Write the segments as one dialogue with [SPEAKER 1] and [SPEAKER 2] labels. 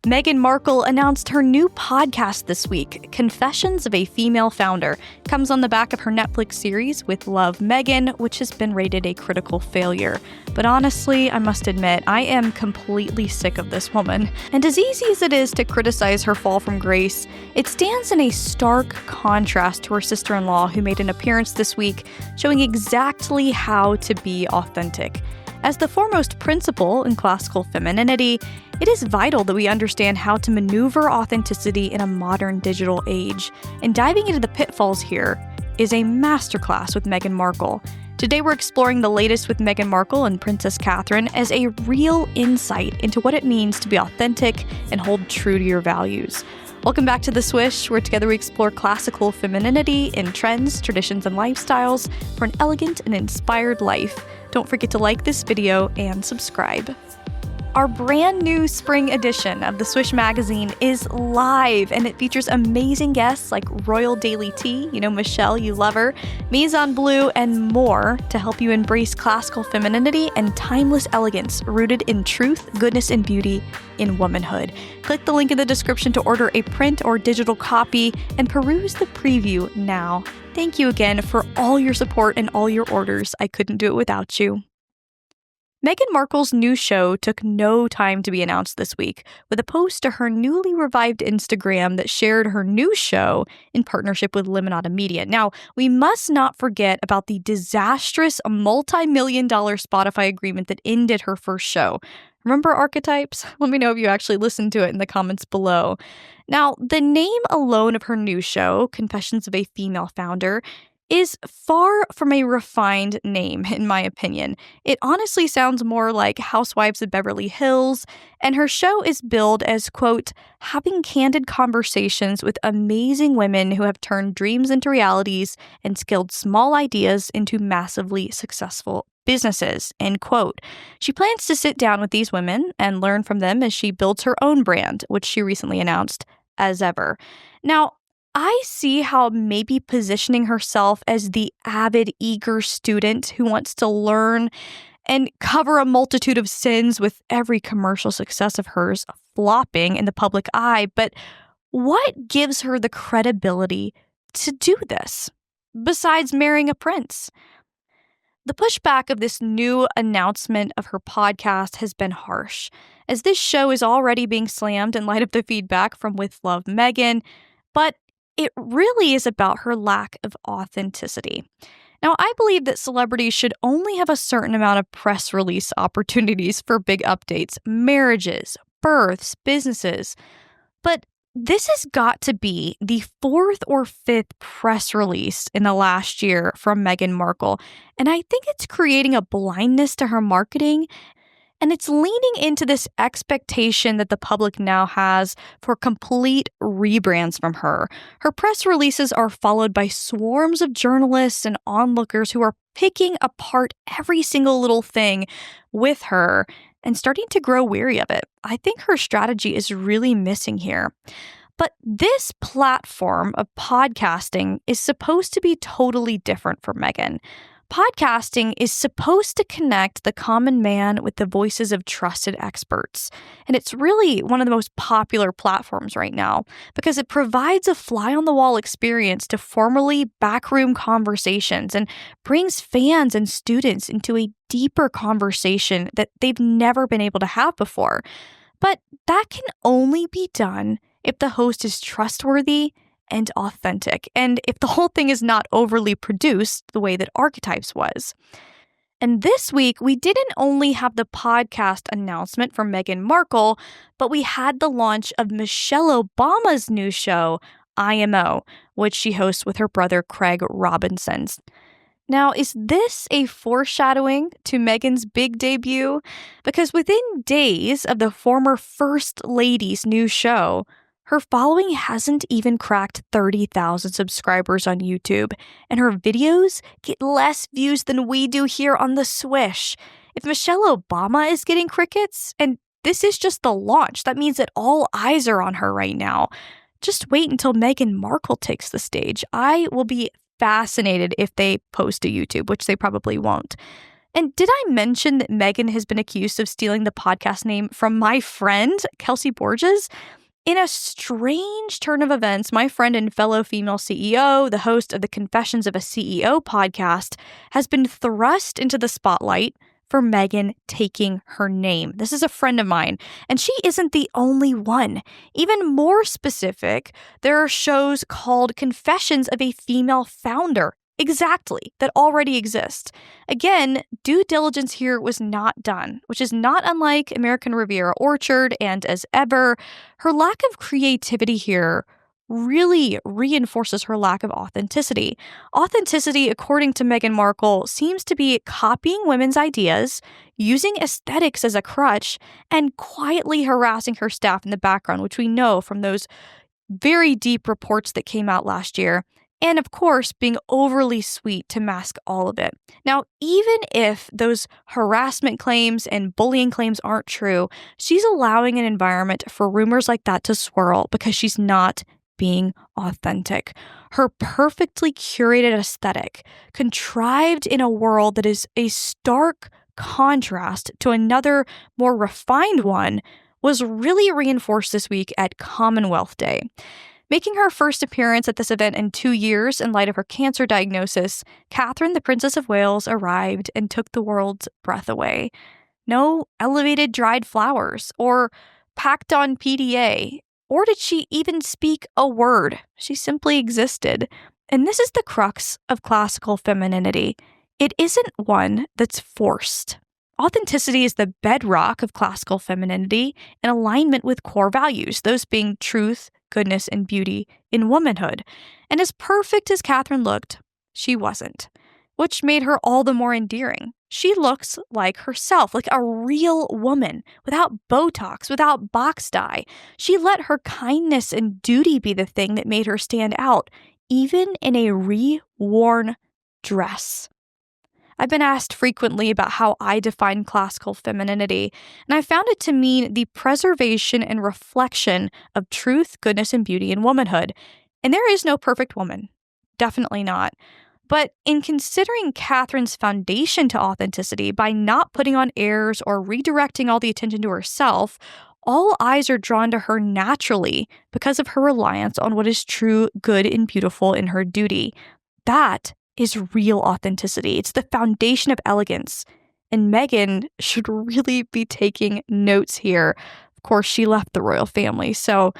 [SPEAKER 1] Meghan Markle announced her new podcast this week, Confessions of a Female Founder. It comes on the back of her Netflix series With Love, Meghan, which has been rated a critical failure. But honestly, I must admit, I am completely sick of this woman. And as easy as it is to criticize her fall from grace, it stands in a stark contrast to her sister-in-law, who made an appearance this week showing exactly how to be authentic. As the foremost principle in classical femininity, it is vital that we understand how to maneuver authenticity in a modern digital age. And diving into the pitfalls here is a masterclass with Meghan Markle. Today we're exploring the latest with Meghan Markle and Princess Catherine as a real insight into what it means to be authentic and hold true to your values. Welcome back to The Swish, where together we explore classical femininity in trends, traditions, and lifestyles for an elegant and inspired life. Don't forget to like this video and subscribe. Our brand new spring edition of the Swish magazine is live, and it features amazing guests like Royal Daily Tea, Michelle, you love her, Mise Blue, and more to help you embrace classical femininity and timeless elegance rooted in truth, goodness, and beauty in womanhood. Click the link in the description to order a print or digital copy and peruse the preview now. Thank you again for all your support and all your orders. I couldn't do it without you. Meghan Markle's new show took no time to be announced this week, with a post to her newly revived Instagram that shared her new show in partnership with Limonada Media. Now, we must not forget about the disastrous multi-million-dollar Spotify agreement that ended her first show. Remember Archetypes? Let me know if you actually listened to it in the comments below. Now, the name alone of her new show, Confessions of a Female Founder, is far from a refined name, in my opinion. It honestly sounds more like Housewives of Beverly Hills, and her show is billed as, quote, having candid conversations with amazing women who have turned dreams into realities and scaled small ideas into massively successful businesses, end quote. She plans to sit down with these women and learn from them as she builds her own brand, which she recently announced as ever. Now, I see how maybe positioning herself as the avid, eager student who wants to learn and cover a multitude of sins with every commercial success of hers flopping in the public eye. But what gives her the credibility to do this, besides marrying a prince? The pushback of this new announcement of her podcast has been harsh, as this show is already being slammed in light of the feedback from With Love, Meghan, but it really is about her lack of authenticity. Now, I believe that celebrities should only have a certain amount of press release opportunities for big updates, marriages, births, businesses. But this has got to be the fourth or fifth press release in the last year from Meghan Markle. And I think it's creating a blindness to her marketing. And it's leaning into this expectation that the public now has for complete rebrands from her. Her press releases are followed by swarms of journalists and onlookers who are picking apart every single little thing with her and starting to grow weary of it. I think her strategy is really missing here. But this platform of podcasting is supposed to be totally different for Meghan. Podcasting is supposed to connect the common man with the voices of trusted experts. And it's really one of the most popular platforms right now because it provides a fly-on-the-wall experience to formally backroom conversations and brings fans and students into a deeper conversation that they've never been able to have before. But that can only be done if the host is trustworthy and authentic, and if the whole thing is not overly produced the way that Archetypes was. And this week, we didn't only have the podcast announcement from Meghan Markle, but we had the launch of Michelle Obama's new show, IMO, which she hosts with her brother Craig Robinson. Now, is this a foreshadowing to Meghan's big debut? Because within days of the former First Lady's new show, her following hasn't even cracked 30,000 subscribers on YouTube, and her videos get less views than we do here on The Swish. If Michelle Obama is getting crickets, and this is just the launch, that means that all eyes are on her right now. Just wait until Meghan Markle takes the stage. I will be fascinated if they post to YouTube, which they probably won't. And did I mention that Meghan has been accused of stealing the podcast name from my friend, Kelsey Borges? In a strange turn of events, my friend and fellow female CEO, the host of the Confessions of a CEO podcast, has been thrust into the spotlight for Meghan taking her name. This is a friend of mine, and she isn't the only one. Even more specific, there are shows called Confessions of a Female Founder. Exactly, that already exist. Again, due diligence here was not done, which is not unlike American Riviera Orchard, and as ever, her lack of creativity here really reinforces her lack of authenticity. Authenticity, according to Meghan Markle, seems to be copying women's ideas, using aesthetics as a crutch, and quietly harassing her staff in the background, which we know from those very deep reports that came out last year. And of course, being overly sweet to mask all of it. Now, even if those harassment claims and bullying claims aren't true, she's allowing an environment for rumors like that to swirl because she's not being authentic. Her perfectly curated aesthetic, contrived in a world that is a stark contrast to another, more refined one, was really reinforced this week at Commonwealth Day. Making her first appearance at this event in 2 years in light of her cancer diagnosis, Catherine, the Princess of Wales, arrived and took the world's breath away. No elevated dried flowers or packed on PDA, or did she even speak a word? She simply existed. And this is the crux of classical femininity. It isn't one that's forced. Authenticity is the bedrock of classical femininity in alignment with core values, those being truth, goodness, and beauty in womanhood. And as perfect as Catherine looked, she wasn't, which made her all the more endearing. She looks like herself, like a real woman, without Botox, without box dye. She let her kindness and duty be the thing that made her stand out, even in a re-worn dress. I've been asked frequently about how I define classical femininity, and I found it to mean the preservation and reflection of truth, goodness, and beauty in womanhood. And there is no perfect woman. Definitely not. But in considering Catherine's foundation to authenticity by not putting on airs or redirecting all the attention to herself, all eyes are drawn to her naturally because of her reliance on what is true, good, and beautiful in her duty. That is real authenticity. It's the foundation of elegance. And Meghan should really be taking notes here. Of course, she left the royal family, so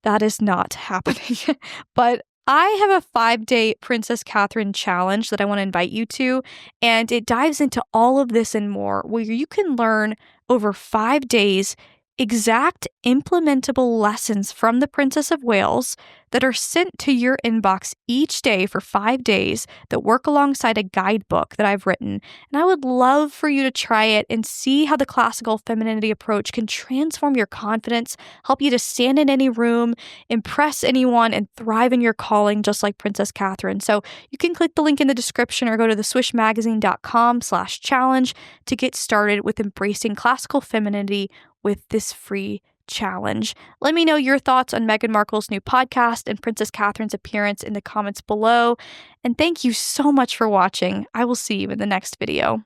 [SPEAKER 1] that is not happening. But I have a 5-day Princess Catherine challenge that I want to invite you to, and it dives into all of this and more, where you can learn over 5 days exact implementable lessons from the Princess of Wales that are sent to your inbox each day for 5 days that work alongside a guidebook that I've written. And I would love for you to try it and see how the classical femininity approach can transform your confidence, help you to stand in any room, impress anyone, and thrive in your calling just like Princess Catherine. So you can click the link in the description or go to theswishmagazine.com/challenge to get started with embracing classical femininity with this free challenge. Let me know your thoughts on Meghan Markle's new podcast and Princess Catherine's appearance in the comments below. And thank you so much for watching. I will see you in the next video.